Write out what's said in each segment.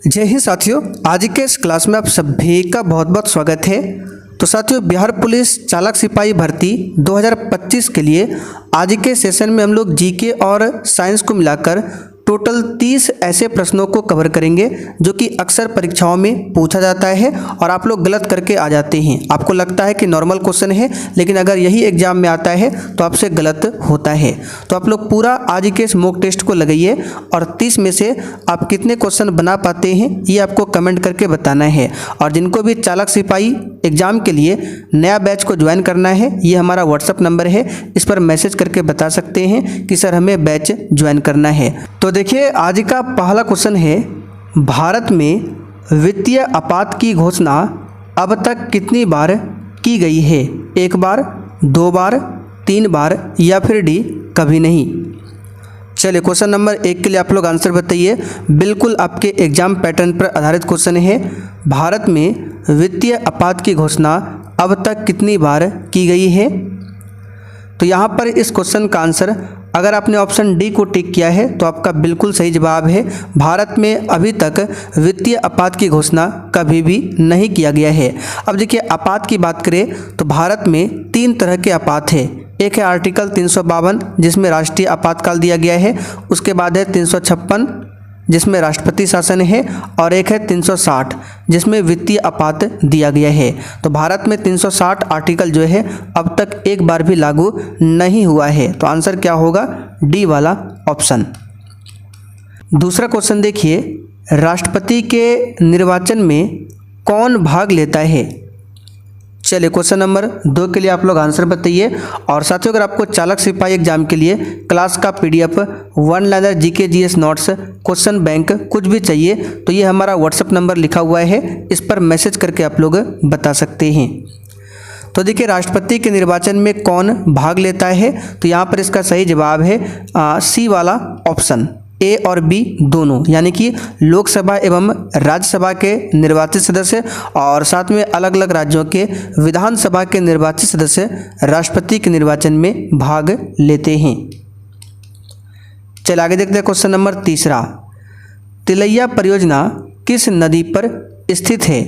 जय हिंद साथियों, आज के इस क्लास में आप सभी का बहुत बहुत स्वागत है। तो साथियों, बिहार पुलिस चालक सिपाही भर्ती 2025 के लिए आज के सेशन में हम लोग जीके और साइंस को मिलाकर टोटल 30 ऐसे प्रश्नों को कवर करेंगे जो कि अक्सर परीक्षाओं में पूछा जाता है और आप लोग गलत करके आ जाते हैं। आपको लगता है कि नॉर्मल क्वेश्चन है, लेकिन अगर यही एग्जाम में आता है तो आपसे गलत होता है। तो आप लोग पूरा आज के इस मॉक टेस्ट को लगाइए और 30 में से आप कितने क्वेश्चन बना पाते हैं ये आपको कमेंट करके बताना है। और जिनको भी चालक सिपाही एग्जाम के लिए नया बैच को ज्वाइन करना है, ये हमारा व्हाट्सअप नंबर है, इस पर मैसेज करके बता सकते हैं कि सर हमें बैच ज्वाइन करना है। तो देखिए, आज का पहला क्वेश्चन है, भारत में वित्तीय आपात की घोषणा अब तक कितनी बार की गई है? 1 बार, 2 बार, 3 बार या फिर डी कभी नहीं। चलिए, क्वेश्चन नंबर 1 के लिए आप लोग आंसर बताइए। बिल्कुल आपके एग्जाम पैटर्न पर आधारित क्वेश्चन है। भारत में वित्तीय आपात की घोषणा अब तक कितनी बार की गई है? तो यहाँ पर इस क्वेश्चन का आंसर, अगर आपने ऑप्शन डी को टिक किया है तो आपका बिल्कुल सही जवाब है। भारत में अभी तक वित्तीय आपात की घोषणा कभी भी नहीं किया गया है। अब देखिए, आपात की बात करें तो भारत में 3 तरह के आपात है। एक है आर्टिकल 352 जिसमें राष्ट्रीय आपातकाल दिया गया है, उसके बाद है 356 जिसमें राष्ट्रपति शासन है, और एक है 360 जिसमें वित्तीय आपात दिया गया है। तो भारत में 360 आर्टिकल जो है अब तक एक बार भी लागू नहीं हुआ है। तो आंसर क्या होगा? डी वाला ऑप्शन। दूसरा क्वेश्चन देखिए, राष्ट्रपति के निर्वाचन में कौन भाग लेता है? चलिए, क्वेश्चन नंबर 2 के लिए आप लोग आंसर बताइए। और साथियों, अगर आपको चालक सिपाही एग्जाम के लिए क्लास का PDF, 1 liner GK GS notes, question bank कुछ भी चाहिए तो ये हमारा व्हाट्सएप नंबर लिखा हुआ है, इस पर मैसेज करके आप लोग बता सकते हैं। तो देखिए, राष्ट्रपति के निर्वाचन में कौन भाग लेता है? तो यहाँ पर इसका सही जवाब है सी वाला ऑप्शन, ए और बी दोनों, यानी कि लोकसभा एवं राज्यसभा के निर्वाचित सदस्य और साथ में अलग अलग राज्यों के विधानसभा के निर्वाचित सदस्य राष्ट्रपति के निर्वाचन में भाग लेते हैं। चलिए आगे देखते हैं क्वेश्चन नंबर 3। तिलैया परियोजना किस नदी पर स्थित है?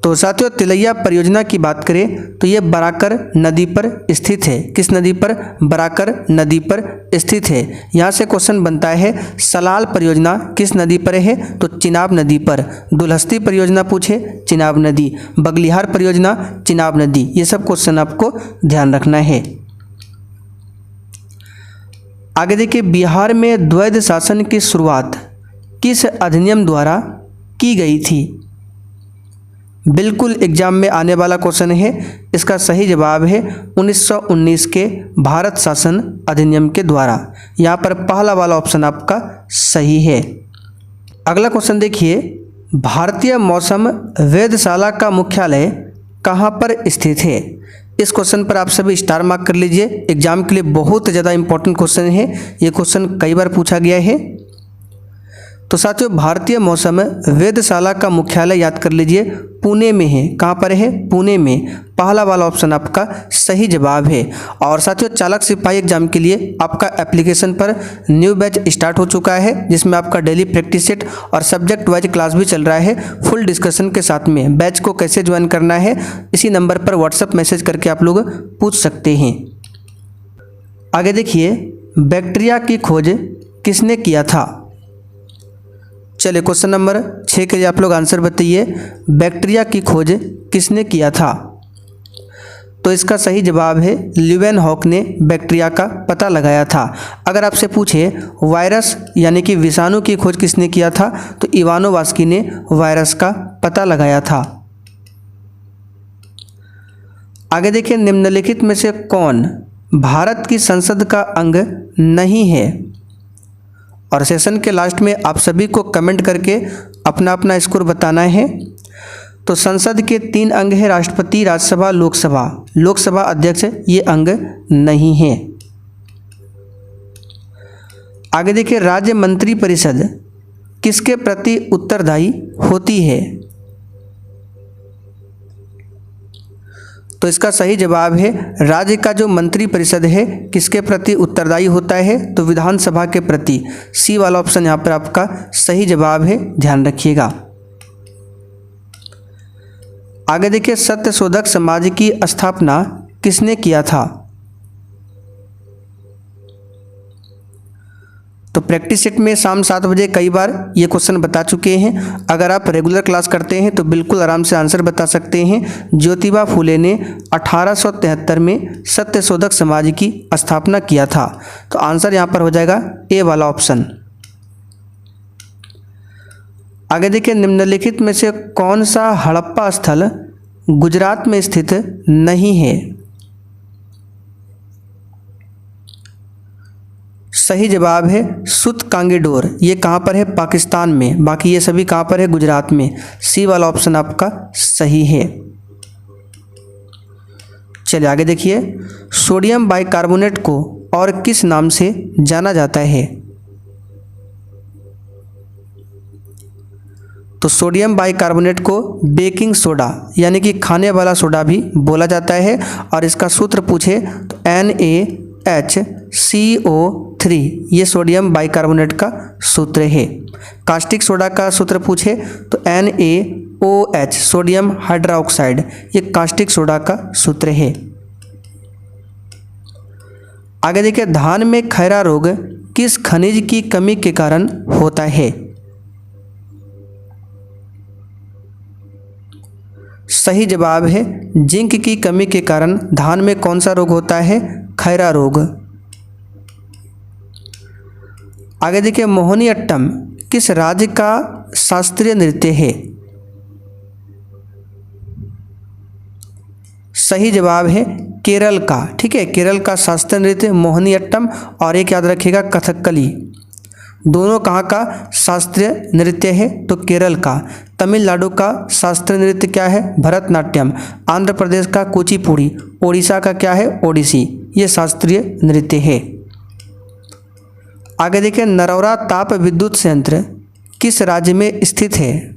तो साथियों, तिलैया परियोजना की बात करें तो ये बराकर नदी पर स्थित है। किस नदी पर? बराकर नदी पर स्थित है। यहाँ से क्वेश्चन बनता है, सलाल परियोजना किस नदी पर है? तो चिनाब नदी पर। दुलहस्ती परियोजना पूछे, चिनाब नदी। बगलिहार परियोजना, चिनाब नदी। ये सब क्वेश्चन आपको ध्यान रखना है। आगे देखिए, बिहार में द्वैध शासन की शुरुआत किस अधिनियम द्वारा की गई थी? बिल्कुल एग्जाम में आने वाला क्वेश्चन है। इसका सही जवाब है 1919 के भारत शासन अधिनियम के द्वारा। यहाँ पर पहला वाला ऑप्शन आपका सही है। अगला क्वेश्चन देखिए, भारतीय मौसम वेधशाला का मुख्यालय कहाँ पर स्थित है? इस क्वेश्चन पर आप सभी स्टार मार्क कर लीजिए। एग्जाम के लिए बहुत ज़्यादा इंपॉर्टेंट क्वेश्चन है, ये क्वेश्चन कई बार पूछा गया है। तो साथियों, भारतीय मौसम वेधशाला का मुख्यालय याद कर लीजिए, पुणे में है। कहाँ पर है? पुणे में। पहला वाला ऑप्शन आपका सही जवाब है। और साथियों, चालक सिपाही एग्जाम के लिए आपका एप्लीकेशन पर न्यू बैच स्टार्ट हो चुका है, जिसमें आपका डेली प्रैक्टिस सेट और सब्जेक्ट वाइज क्लास भी चल रहा है, फुल डिस्कशन के साथ में। बैच को कैसे ज्वाइन करना है इसी नंबर पर व्हाट्सएप मैसेज करके आप लोग पूछ सकते हैं। आगे देखिए, बैक्टीरिया की खोज किसने किया था? चलिए, क्वेश्चन नंबर 6 के लिए आप लोग आंसर बताइए। बैक्टीरिया की खोज किसने किया था? तो इसका सही जवाब है ल्यूवेनहॉक ने बैक्टीरिया का पता लगाया था। अगर आपसे पूछे वायरस यानी कि विषाणु की खोज किसने किया था, तो इवानोवास्की ने वायरस का पता लगाया था। आगे देखिए, निम्नलिखित में से कौन भारत की संसद का अंग नहीं है? और सेशन के लास्ट में आप सभी को कमेंट करके अपना अपना स्कोर बताना है। तो संसद के 3 अंग है, राष्ट्रपति, राज्यसभा, लोकसभा। लोकसभा अध्यक्ष ये अंग नहीं है। आगे देखिए, राज्य मंत्रिपरिषद किसके प्रति उत्तरदायी होती है? तो इसका सही जवाब है राज्य का जो मंत्री परिषद है किसके प्रति उत्तरदायी होता है, तो विधानसभा के प्रति। सी वाला ऑप्शन यहाँ पर आपका सही जवाब है, ध्यान रखिएगा। आगे देखिए, सत्यशोधक समाज की स्थापना किसने किया था? तो प्रैक्टिस सेट में शाम 7 बजे कई बार ये क्वेश्चन बता चुके हैं। अगर आप रेगुलर क्लास करते हैं तो बिल्कुल आराम से आंसर बता सकते हैं। ज्योतिबा फुले ने 1873 में सत्यशोधक समाज की स्थापना किया था। तो आंसर यहाँ पर हो जाएगा ए वाला ऑप्शन। आगे देखिए, निम्नलिखित में से कौन सा हड़प्पा स्थल गुजरात में स्थित नहीं है? सही जवाब है सूतकांगीडोर। ये कहाँ पर है? पाकिस्तान में। बाकी ये सभी कहाँ पर है? गुजरात में। सी वाला ऑप्शन आपका सही है। चलिए आगे देखिए, सोडियम बाइकार्बोनेट को और किस नाम से जाना जाता है? तो सोडियम बाइकार्बोनेट को बेकिंग सोडा यानी कि खाने वाला सोडा भी बोला जाता है। और इसका सूत्र पूछे तो NaHCO3 ये सोडियम बाइकार्बोनेट का सूत्र है। कास्टिक सोडा का सूत्र पूछे तो NaOH सोडियम हाइड्रोक्साइड ये कास्टिक सोडा का सूत्र है। आगे देखिए, धान में खैरा रोग किस खनिज की कमी के कारण होता है? सही जवाब है जिंक की कमी के कारण धान में कौन सा रोग होता है? खैरा रोग। आगे देखिए, मोहिनीअट्टम किस राज्य का शास्त्रीय नृत्य है? सही जवाब है केरल का। ठीक है, केरल का शास्त्रीय नृत्य मोहिनीअट्टम और एक याद रखिएगा कथकली। दोनों कहाँ का शास्त्रीय नृत्य है? तो केरल का। तमिलनाडु का शास्त्रीय नृत्य क्या है? भरतनाट्यम। आंध्र प्रदेश का कुचिपुड़ी। ओडिशा का क्या है? ओडिसी। ये शास्त्रीय नृत्य है। आगे देखिए, नरौरा ताप विद्युत संयंत्र किस राज्य में स्थित है?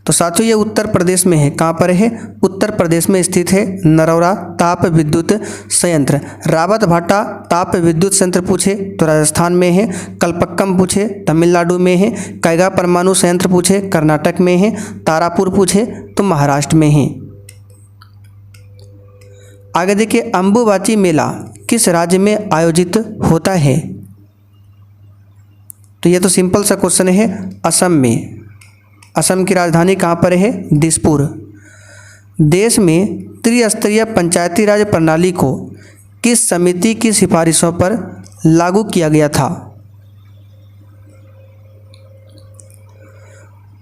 तो साथियों ये उत्तर प्रदेश में है। कहाँ पर है? उत्तर प्रदेश में स्थित है नरौरा ताप विद्युत संयंत्र। रावत भाटा ताप विद्युत संयंत्र पूछे तो राजस्थान में है। कलपक्कम पूछे तमिलनाडु में है। कैगा परमाणु संयंत्र पूछे कर्नाटक में है। तारापुर पूछे तो महाराष्ट्र में है। आगे देखिए, अंबुबाची मेला किस राज्य में आयोजित होता है? तो ये तो सिंपल सा क्वेश्चन है, असम में। असम की राजधानी कहाँ पर है? दिसपुर। देश में त्रिस्तरीय पंचायती राज प्रणाली को किस समिति की सिफारिशों पर लागू किया गया था?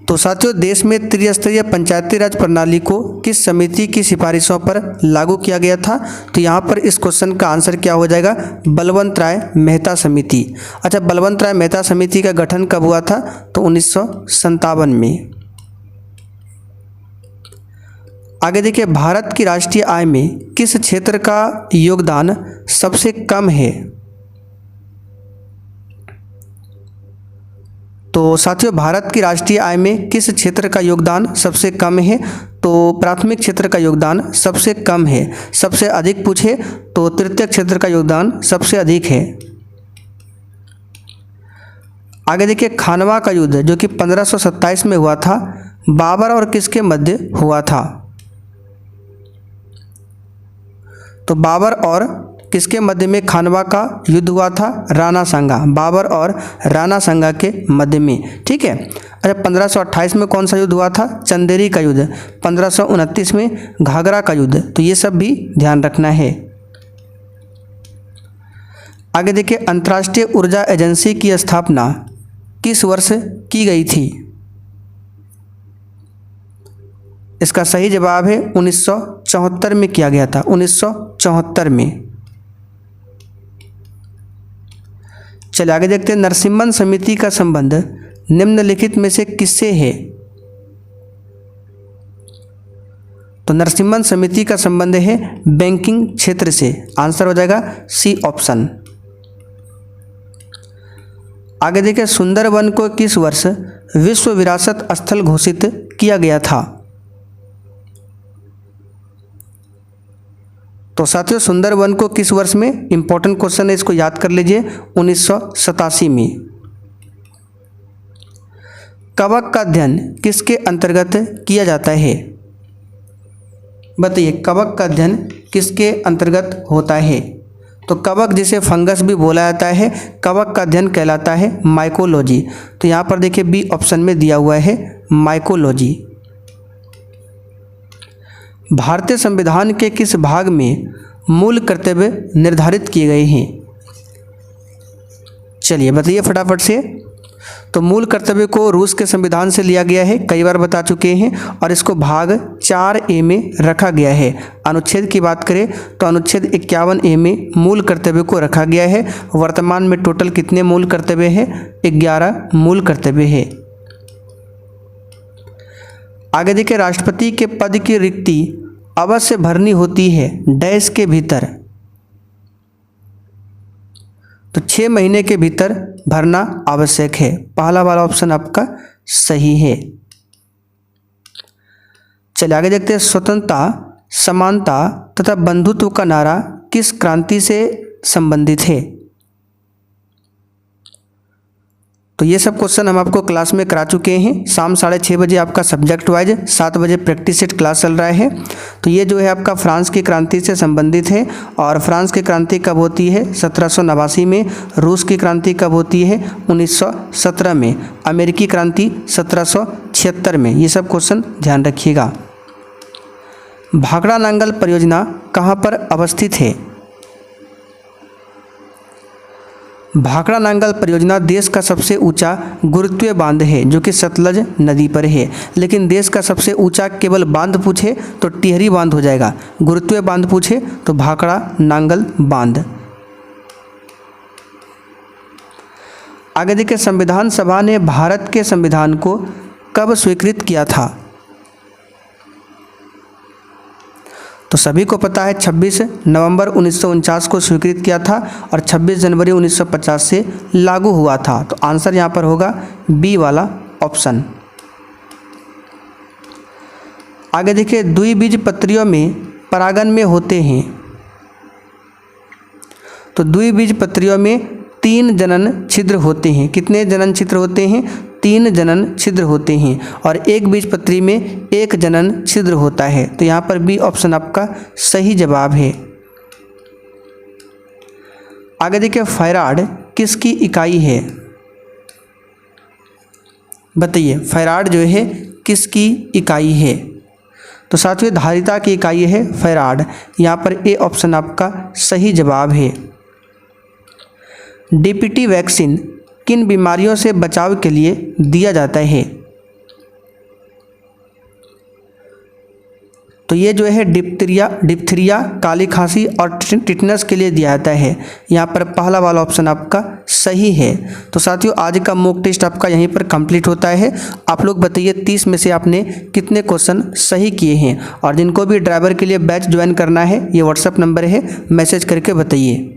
तो साथियों देश में त्रिस्तरीय पंचायती राज प्रणाली को किस समिति की सिफारिशों पर लागू किया गया था? तो यहाँ पर इस क्वेश्चन का आंसर क्या हो जाएगा? बलवंत राय मेहता समिति। अच्छा, बलवंत राय मेहता समिति का गठन कब हुआ था? तो 1957 में। आगे देखिए, भारत की राष्ट्रीय आय में किस क्षेत्र का योगदान सबसे कम है? तो साथियों भारत की राष्ट्रीय आय में किस क्षेत्र का योगदान सबसे कम है? तो प्राथमिक क्षेत्र का योगदान सबसे कम है। सबसे अधिक पूछे तो तृतीय क्षेत्र का योगदान सबसे अधिक है। आगे देखिए, खानवा का युद्ध जो कि 1527 में हुआ था, बाबर और किसके मध्य हुआ था? तो बाबर और किसके मध्य में खानवा का युद्ध हुआ था? राणा सांगा। बाबर और राणा सांगा के मध्य में। ठीक है। अच्छा, 1528 में कौन सा युद्ध हुआ था? चंदेरी का युद्ध। 1529 में घाघरा का युद्ध। तो ये सब भी ध्यान रखना है। आगे देखिए, अंतर्राष्ट्रीय ऊर्जा एजेंसी की स्थापना किस वर्ष की गई थी? इसका सही जवाब है 1974 में किया गया था। 1974 में। चलिए आगे देखते हैं, नरसिम्हन समिति का संबंध निम्नलिखित में से किससे है? तो नरसिम्हन समिति का संबंध है बैंकिंग क्षेत्र से। आंसर हो जाएगा सी ऑप्शन। आगे देखिए, सुंदरवन को किस वर्ष विश्व विरासत स्थल घोषित किया गया था? तो साथियों सुंदरवन को किस वर्ष में, इंपॉर्टेंट क्वेश्चन है, इसको याद कर लीजिए, 1987 में। कवक का अध्ययन किसके अंतर्गत किया जाता है? बताइए, कवक का अध्ययन किसके अंतर्गत होता है? तो कवक जिसे फंगस भी बोला जाता है, कवक का अध्ययन कहलाता है माइकोलॉजी। तो यहाँ पर देखिए बी ऑप्शन में दिया हुआ है माइकोलॉजी। भारतीय संविधान के किस भाग में मूल कर्तव्य निर्धारित किए गए हैं? चलिए बताइए फटाफट से। तो मूल कर्तव्य को रूस के संविधान से लिया गया है, कई बार बता चुके हैं, और इसको भाग 4A में रखा गया है। अनुच्छेद की बात करें तो अनुच्छेद 51A में मूल कर्तव्य को रखा गया है। वर्तमान में टोटल कितने मूल कर्तव्य है? 11 मूल कर्तव्य है। आगे देखिए, राष्ट्रपति के पद की रिक्ति अवश्य भरनी होती है डैश के भीतर। तो 6 महीने के भीतर भरना आवश्यक है। पहला वाला ऑप्शन आपका सही है। चलिए आगे देखते हैं, स्वतंत्रता, समानता तथा बंधुत्व का नारा किस क्रांति से संबंधित है? तो ये सब क्वेश्चन हम आपको क्लास में करा चुके हैं। शाम 6:30 बजे आपका सब्जेक्ट वाइज 7 बजे प्रैक्टिस सेट क्लास चल रहा है। तो ये जो है आपका फ्रांस की क्रांति से संबंधित है। और फ्रांस की क्रांति कब होती है? 1789 में। रूस की क्रांति कब होती है? 1917 में। अमेरिकी क्रांति 1776 में। ये सब क्वेश्चन ध्यान रखिएगा। भाखड़ा नांगल परियोजना कहाँ पर अवस्थित है? भाखड़ा नांगल परियोजना देश का सबसे ऊंचा गुरुत्वीय बांध है जो कि सतलज नदी पर है। लेकिन देश का सबसे ऊंचा केवल बांध पूछे तो टिहरी बांध हो जाएगा, गुरुत्वीय बांध पूछे तो भाखड़ा नांगल बांध। आगे देखिए, संविधान सभा ने भारत के संविधान को कब स्वीकृत किया था? तो सभी को पता है 26 नवंबर 1949 को स्वीकृत किया था और 26 जनवरी 1950 से लागू हुआ था। तो आंसर यहाँ पर होगा बी वाला ऑप्शन। आगे देखिए, द्विबीजपत्रियों में परागन में होते हैं। तो द्विबीजपत्रियों में 3 जनन छिद्र होते हैं। कितने जनन छिद्र होते हैं? 3 जनन छिद्र होते हैं। और एक बीजपत्री में 1 जनन छिद्र होता है। तो यहाँ पर बी ऑप्शन आपका सही जवाब है। आगे देखिए, फैराड किसकी इकाई है? बताइए, फैराड जो है किसकी इकाई है? तो साथियों धारिता की इकाई है फैराड। यहाँ पर ए ऑप्शन आपका सही जवाब है। डीपीटी वैक्सीन किन बीमारियों से बचाव के लिए दिया जाता है? तो ये जो है डिप्थीरिया, काली खांसी और टिटनस के लिए दिया जाता है। यहाँ पर पहला वाला ऑप्शन आपका सही है। तो साथियों आज का मॉक टेस्ट आपका यहीं पर कंप्लीट होता है। आप लोग बताइए 30 में से आपने कितने क्वेश्चन सही किए हैं। और जिनको भी ड्राइवर के लिए बैच ज्वाइन करना है, ये व्हाट्सएप नंबर है, मैसेज करके बताइए।